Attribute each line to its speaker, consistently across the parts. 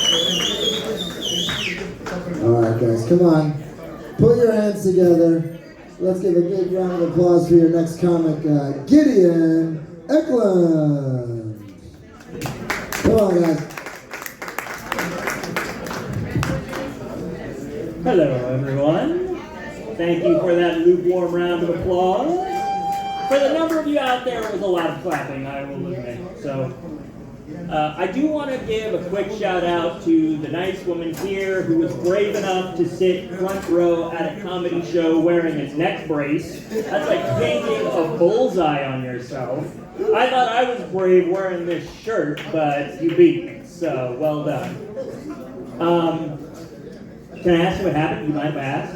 Speaker 1: All right, guys, come on. Put your hands together. Let's give a big round of applause for your next comic, Gideon Eklund. Come on, guys.
Speaker 2: Hello, everyone. Thank you for that lukewarm round of applause. For the number of you out there, it was a lot of clapping, I will admit. So, I do want to give a quick shout out to the nice woman here who was brave enough to sit front row at a comedy show wearing his neck brace. That's like painting a bullseye on yourself. I thought I was brave wearing this shirt, but you beat me, so well done. Can I ask you what happened? You mind if I ask?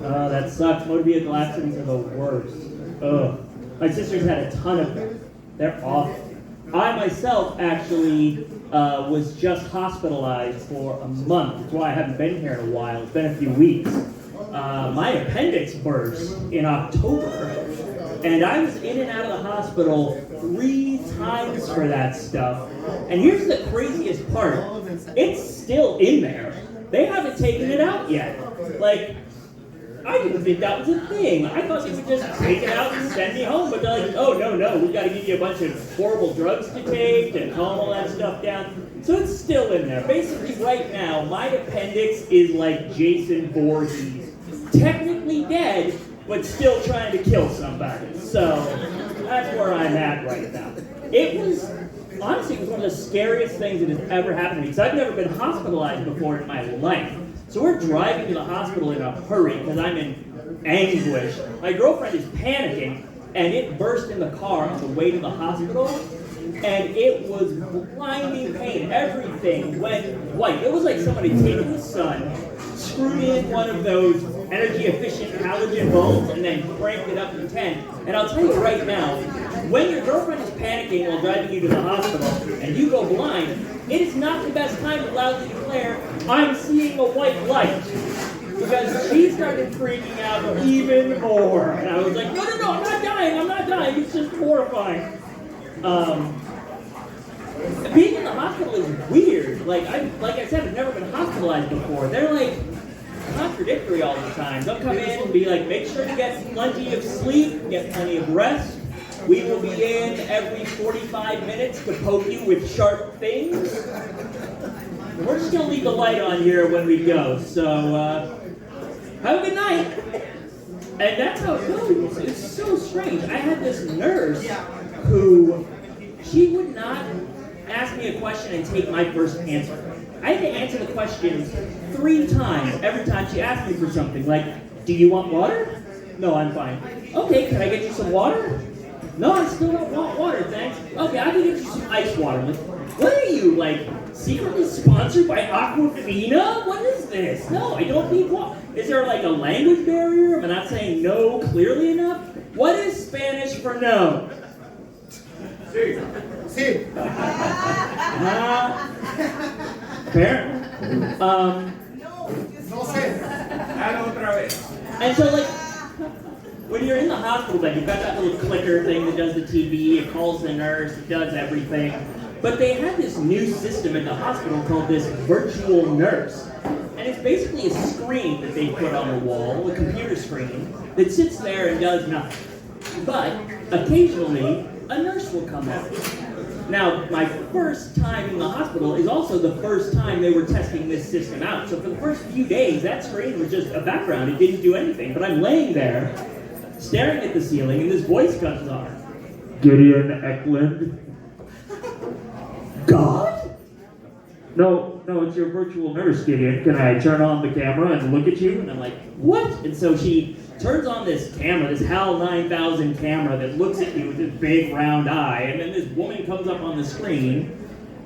Speaker 2: Oh, that sucks. Motor vehicle accidents are the worst. Ugh. My sister's had a ton of them. They're awful. I myself actually was just hospitalized for a month. That's why I haven't been here in a while. It's been a few weeks. My appendix burst in October, and I was in and out of the hospital 3 times for that stuff. And here's the craziest part. It's still in there. They haven't taken it out yet. Like, I didn't think that was a thing. I thought they would just take it out and send me home. But they're like, oh, no, we've got to give you a bunch of horrible drugs to take and calm all that stuff down. So it's still in there. Basically, right now, my appendix is like Jason Voorhees. Technically dead, but still trying to kill somebody. So that's where I'm at right now. Honestly, it was one of the scariest things that has ever happened to me, because I've never been hospitalized before in my life. So we're driving to the hospital in a hurry because I'm in anguish. My girlfriend is panicking, and it burst in the car on the way to the hospital, and it was blinding pain. Everything went white. It was like somebody taken the sun, screwed in one of those energy-efficient halogen bulbs, and then cranked it up to 10. And I'll tell you right now, when your girlfriend is panicking while driving you to the hospital, and you go blind, it is not the best time to loudly declare, I'm seeing a white light. Because she started freaking out even more. And I was like, no, I'm not dying, it's just horrifying. Being in the hospital is weird. Like I said, I've never been hospitalized before. They're like contradictory all the time. They'll come in and be like, make sure you get plenty of sleep, get plenty of rest. We will be in every 45 minutes to poke you with sharp things. We're just going to leave the light on here when we go. So, have a good night. And that's how it goes. It's so strange. I had this nurse who, she would not ask me a question and take my first answer. I had to answer the questions 3 times every time she asked me for something. Like, do you want water? No, I'm fine. Okay, can I get you some water? No, I still don't want water, thanks. Okay, I can get you some ice water. Like, what are you, like, secretly sponsored by Aquafina? What is this? No, I don't need water. Is there, like, a language barrier? Am I not saying no clearly enough? What is Spanish for no?
Speaker 3: Sí. Sí.
Speaker 2: Apparently.
Speaker 3: No sé. Dale otra vez.
Speaker 2: And so, like, when you're in the hospital bed, you've got that little clicker thing that does the TV, it calls the nurse, it does everything. But they have this new system in the hospital called this virtual nurse. And it's basically a screen that they put on the wall, a computer screen, that sits there and does nothing. But occasionally, a nurse will come out. Now, my first time in the hospital is also the first time they were testing this system out. So for the first few days, that screen was just a background. It didn't do anything. But I'm laying there, staring at the ceiling, and this voice comes on. Gideon Eklund. God? No, it's your virtual nurse, Gideon. Can I turn on the camera and look at you? And I'm like, what? And so she turns on this camera, this HAL 9000 camera that looks at you with this big round eye, and then this woman comes up on the screen,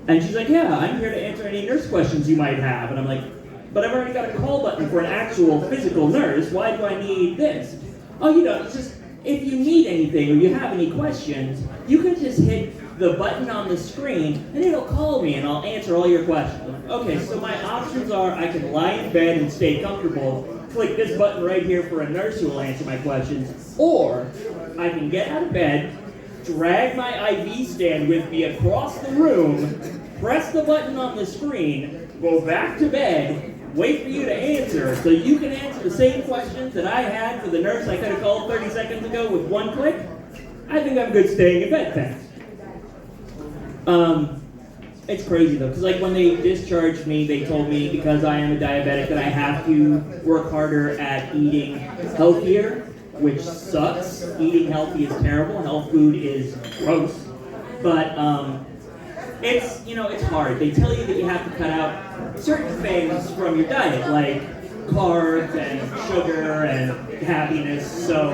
Speaker 2: and she's like, yeah, I'm here to answer any nurse questions you might have. And I'm like, but I've already got a call button for an actual physical nurse. Why do I need this? Oh, you know, it's just, if you need anything or you have any questions, you can just hit the button on the screen, and it'll call me, and I'll answer all your questions. Okay, so my options are I can lie in bed and stay comfortable, click this button right here for a nurse who will answer my questions, or I can get out of bed, drag my IV stand with me across the room, press the button on the screen, go back to bed, wait for you to answer, so you can answer the same questions that I had for the nurse I could have called 30 seconds ago with one click, I think I'm good staying in bed fast. It's crazy though, because like when they discharged me, they told me because I am a diabetic that I have to work harder at eating healthier, which sucks. Eating healthy is terrible. Health food is gross. But it's, you know, it's hard. They tell you that you have to cut out certain things from your diet, like carbs and sugar and happiness. So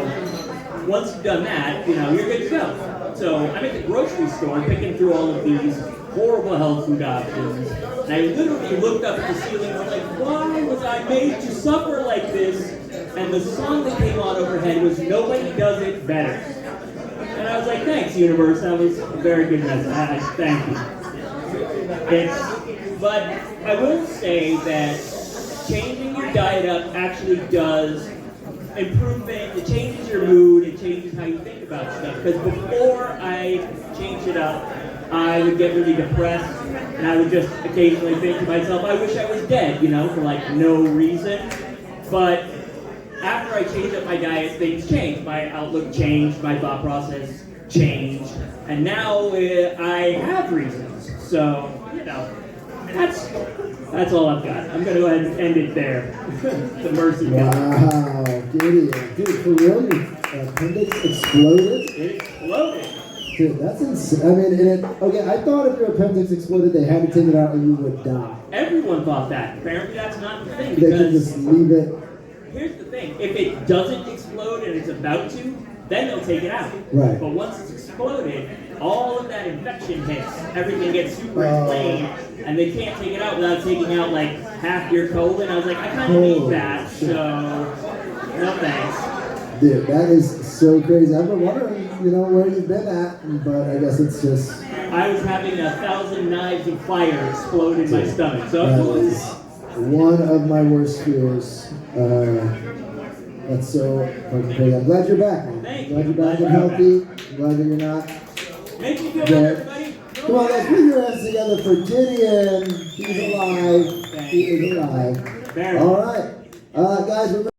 Speaker 2: once you've done that, you know, you're good to go. So I'm at the grocery store picking through all of these horrible health food options. And I literally looked up at the ceiling and was like, why was I made to suffer like this? And the song that came on overhead was Nobody Does It Better. And I was like, thanks, universe. That was a very good message. Thank you. But I will say that changing your diet up actually does improve things. It changes your mood. It changes how you think about stuff. Because before I changed it up, I would get really depressed, and I would just occasionally think to myself, I wish I was dead, you know, for like no reason. But after I changed up my diet, things changed. My outlook changed, my thought process changed, and now I have reasons. So, you know, that's all I've got. I'm going to go ahead and end it there. The mercy.
Speaker 1: Wow, Gideon. Dude, for real, your appendix exploded?
Speaker 2: It exploded.
Speaker 1: Dude, that's insane. I mean, okay, I thought if your appendix exploded, they had to take it out and you would die.
Speaker 2: Everyone thought that. Apparently that's not the thing.
Speaker 1: They could just leave it.
Speaker 2: Here's the thing. If it doesn't explode and it's about to, then they'll take it out.
Speaker 1: Right.
Speaker 2: But once it's exploded, all of that infection hits. Everything gets super inflamed, and they can't take it out without taking out like half your colon. I was like, I kind of need that,
Speaker 1: shit.
Speaker 2: so no thanks.
Speaker 1: Dude, that is so crazy. I've been wondering, you know, where you've been at, but I guess it's just...
Speaker 2: I was having 1,000 knives of fire explode in my stomach, so
Speaker 1: That is one of my worst fears. That's so fucking crazy. I'm glad you're back, man.
Speaker 2: Thank
Speaker 1: Glad
Speaker 2: you.
Speaker 1: you're back and healthy. I'm glad that you're not
Speaker 2: Make me feel
Speaker 1: dead.
Speaker 2: better, everybody.
Speaker 1: Come on, let's put your hands together for Gideon. He's alive. He is alive.
Speaker 2: Very.
Speaker 1: All right. Guys, remember